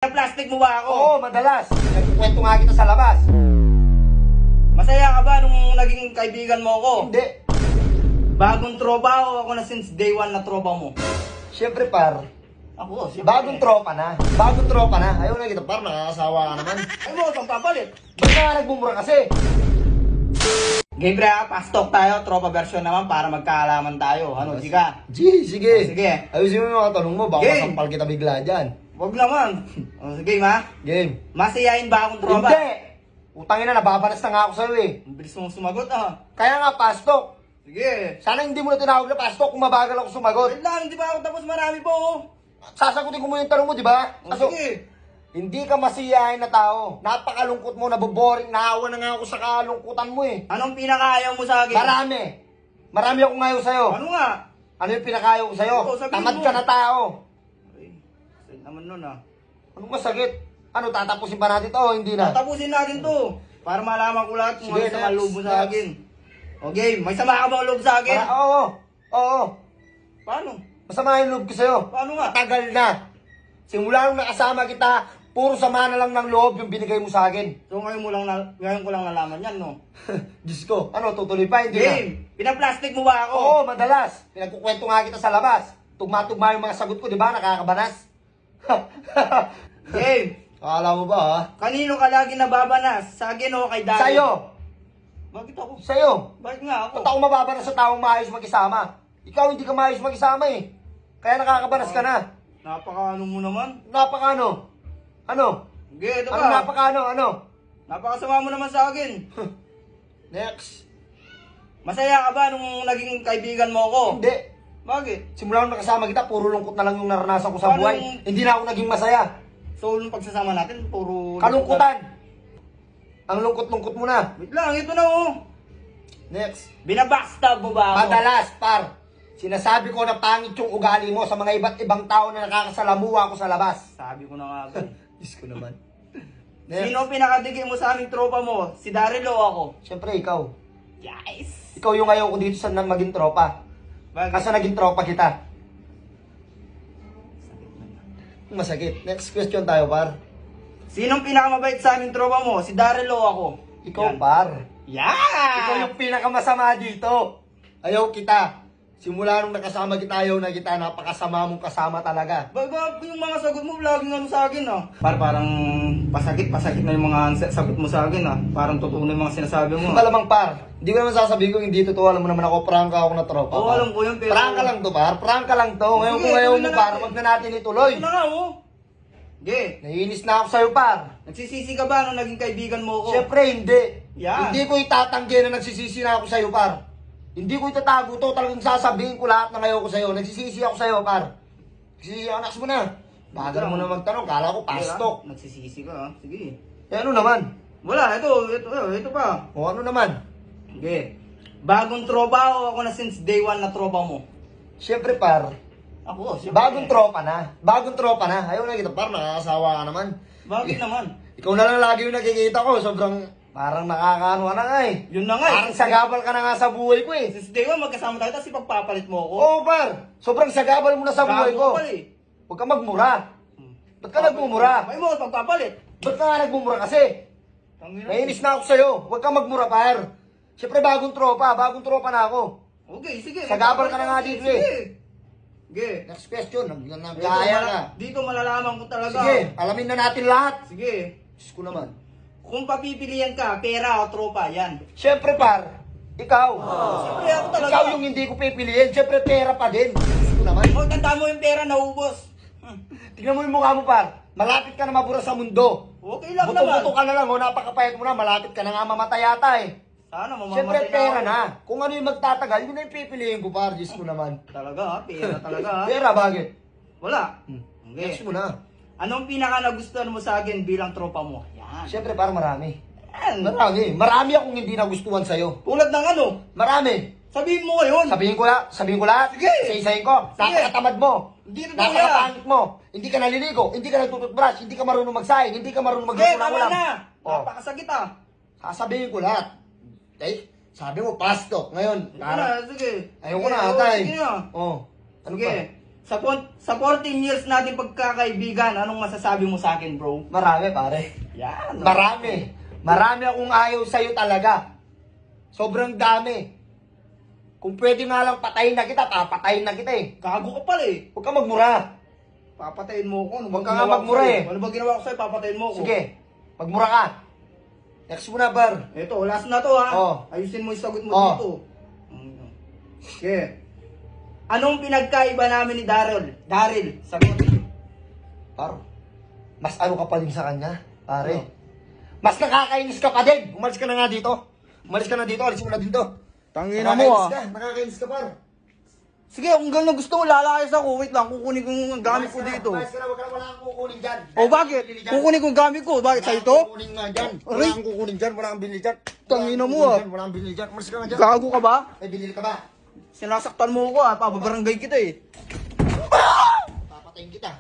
Plastic mo ba ako? Oo, madalas. Nagkukwento nga kita sa labas. Masaya ka ba nung naging kaibigan mo ako? Hindi. Bagong tropa o ako na since day one na tropa mo? Siyempre par, Ako, siyempre. bagong tropa na. Bagong tropa na. Ayaw na kita par, nakakasawa ka naman. Ay mo, pang papalit. Ba't ka nga nagbumura kasi? Game pre ha, pastok tayo, tropa version naman para magkaalaman tayo. Ano, Chika? Sige. Sige. Ayusin mo yung mga tanong mo, baka Game. masampal kita bigla dyan. Wag naman. O, sige ha? Game. Masayain ba akong tropa? Hindi! Utangin na, nababalas na nga ako sa'yo eh. Ang bilis mong sumagot ah. Kaya nga, pastok. Sige. Sana hindi mo na tinawag na pastok kung mabagal ako sumagot. Wait lang, hindi pa ako tapos, marami po oh. Sasagutin ko mo yung tanong mo, di ba? O, sige. Hindi ka masiyahin na tao. Napakalungkot mo, naboboring, naawa na nga ako sa kalungkutan mo eh. Anong pinakaayaw mo sa akin? Marami. Marami akong ngayon sa'yo. Ano nga? Ano yung pinakayaw ko sa'yo? Oo, sabihin Tamad mo. ka na tao. Ay, sad naman nun ah. Anong masakit? Ano, tatapusin pa natin to o hindi na? Tatapusin natin to. Para malaman ko lahat kung Sige, ano sama next, loob mo sa next. akin. Okay, may sama ka bang loob sa akin? Oo. Paano? Masama yung loob ko sa'yo. Paano nga? Tagal na. Simula nung nakasama kita, puro sama na lang ng loob yung binigay mo sa akin. So ngayon ko lang nalaman yan, no? Diyos ko, ano, tutuloy pa, hindi na? Game, pinaplastic mo ba ako? Oo, madalas. Pinagkukwento nga kita sa labas. Tugma-tugma yung mga sagot ko, di ba? Nakakabanas. Game, Akala mo ba, ha? kanino ka lagi nababanas? Sa akin o kay Daddy? Sa'yo. Bakit ako? Sa'yo. Bakit nga ako? Ba't ako mababanas sa taong maayos mag-isama? Ikaw hindi ka maayos mag-isama eh. Kaya nakakabanas ka na. Napaka-ano mo naman? Napaka-ano? Ano? Okay, ito Ano ka. napaka-ano? Ano? Napakasama mo naman sa akin. Next. Masaya ka ba nung naging kaibigan mo ako? Hindi. Bakit? Simula nung nakasama kita, puro lungkot na lang yung naranasan ko sa Paano buhay. yung- Hindi na ako naging masaya. So, nung pagsasama natin, puro... Kalungkutan. Ang lungkot-lungkot mo na. Wait lang, ito na oh. Next. Binabackstab mo ba ako? Madalas, par. Sinasabi ko na pangit yung ugali mo sa mga iba't ibang tao na nakakasalamuha ko sa labas. Sabi ko na nga ba. Diyos ko naman. Sino ang pinakadigi mo sa aming tropa mo? Si Daryl o ako? Siyempre, ikaw. Yes! Ikaw yung ayaw ko dito sa maging tropa. Bakit? Kasi naging tropa kita. Masakit. Next question tayo, par. Sinong pinakamabait sa aming tropa mo? Si Daryl o ako? Ikaw, Yan. par. Yeah! Ikaw yung pinakamasama dito. Ayaw kita. Simula nung nakasama kita, ayaw na kita. Napakasama mong kasama talaga. Baga, yung mga sagot mo, laging ano sa akin ah. Parang pasakit na yung mga sagot mo sa akin ah. Parang totoo na yung mga sinasabi mo. Malamang, par. Hindi ko naman sasabihin kung hindi totoo. Alam mo naman ako, prangka ako na tropa. Oo, par. alam ko yun, pero... Prangka lang to, par. Prangka lang to. Ngayon Sige, kung ayaw tuloy mo, na par, natin. wag na natin ituloy. Ito na nga oh. Sige. Naiinis na ako sa'yo, par. Nagsisisi ka ba nung naging kaibigan mo ako? Siyempre, hindi. Yan. Hindi ko itatanggi na nagsisisi na ako sa'yo, par. Hindi ko itatago to. Talagang sasabihin ko lahat ng ayaw ko sa'yo. Nagsisisi ako sa'yo, par. Nagsisisi ako, naks mo na. Bagal mo na magtanong. Kala ko, pastok. Nagsisisi ka ah. Sige. Eh, ano naman? Wala, ito pa. O ano naman? Sige. Bagong tropa o ako na since day one na tropa mo? Siyempre, par. Ako, siyempre. Bagong tropa na. Bagong tropa na. Ayaw na kita, par. Nakakasawa ka naman. Bakit naman? Ikaw na lang lagi yung nakikita ko. Sobrang, parang nakakaano ka na nga eh. Yun na nga eh. Parang sagabal ka na nga sa buhay ko eh. Since day one magkasama tayo, tapos ipagpapalit mo ako. Oo, par. Sobrang sagabal mo na sa buhay Gago ko. ka pala eh. Huwag ka magmura. Ba't ka nagmumura? May mo, pagpapalit. Ba't ka nga nagmumura kasi? Naiinis na ako sa'yo. Huwag ka magmura, par. Siyempre, bagong tropa na ako. Okay, sige. Sagabal ka na nga dito eh. Sige. Next question. Nagkaya na. Dito malalaman ko talaga. Sige, alamin na natin lahat. Sige. Diyos ko naman. Kung papipilian ka, pera o tropa, yan. Siyempre, par. Ikaw. Siyempre ako talaga. Ikaw yung hindi ko pipiliin. Siyempre, pera pa din. Diyos ko naman. O, tanda mo yung pera, naubos. Tignan mo yung mukha mo, par. Malapit ka na mabura sa mundo. Okay lang naman. Buto-buto ka na lang. O, napakapayat mo na. Malapit ka na nga mamatay yata eh. Sana mamamatay Siyempre, pera ako. na. Kung ano yung magtatagal, yun na yung pipiliin ko, par. Diyos ko naman. Talaga ha, pera talaga ha. Pera, bakit? Wala. Next Okay. mo na. Anong pinaka nagustuhan mo sa akin bilang tropa mo? Yan. Siyempre, par, marami. Yan. Marami. Marami akong hindi nagustuhan sa'yo. Tulad ng ano? Marami. Sabihin mo ngayon. Sabihin ko lahat. Sige. Isa-isahin ko. Sige. Napakatamad mo. Hindi na yan. Napakapangit mo. Hindi ka naliligo. Hindi ka nagtututbrush. Hindi ka marunong magsaing. Hindi ka marunong Okay, magluto ng tama ulam. na. Oh. Napakasakit ah. Sasabihin ko lahat. Okay? Sabi mo, pastok. Ngayon, Sige na, sige. ayaw ko na, Sige, atay. Sige na. Oh. Ano Sige. pa? Sa 14 years natin pagkakaibigan, anong masasabi mo sa akin, bro? Marami, pare. Yan. Marami. Marami akong ayaw sa'yo talaga. Sobrang dami. Kung pwede nga lang patayin na kita, papatayin na kita eh. Gago ka pala eh. Huwag ka magmura. Papatayin mo ako. Ano Huwag ka ginawa nga ko magmura sa'yo? eh. Ano ba ginawa ko sa'yo? Papatayin mo ako. Sige, magmura ka. Next mo na, bar. Ito, last na to ha. Oh. Ayusin mo yung sagot mo Oh. dito. Okay. Anong pinagkaiba namin ni Daryl? Sagot. Par, mas ano ka pa din sa kanya, pare. Ano? Mas nakakainis ka pa din. Umalis ka na nga dito. Umalis ka na dito, alis mo na dito. Tangina mo ah. Nakakainis ka, par. Sige, kung gano'n gusto mo, lalayas ako. Wait lang, kukunin ko yung gamit ko dito. Umalis ka na, wala kang kukunin dyan. O bakit? Kukunin ko yung gamit ko. Bakit? Sa ito? Kukunin nga dyan. Aray. Wala kang kukunin dyan, wala kang binili dyan. Tangina mo, ah. Wala kang binili dyan. Umalis ka nga dyan. Gago ka ba? Ay, binili ka ba? Sinasaktan mo ako ah. Papabarangay kita eh. Papatayin kita.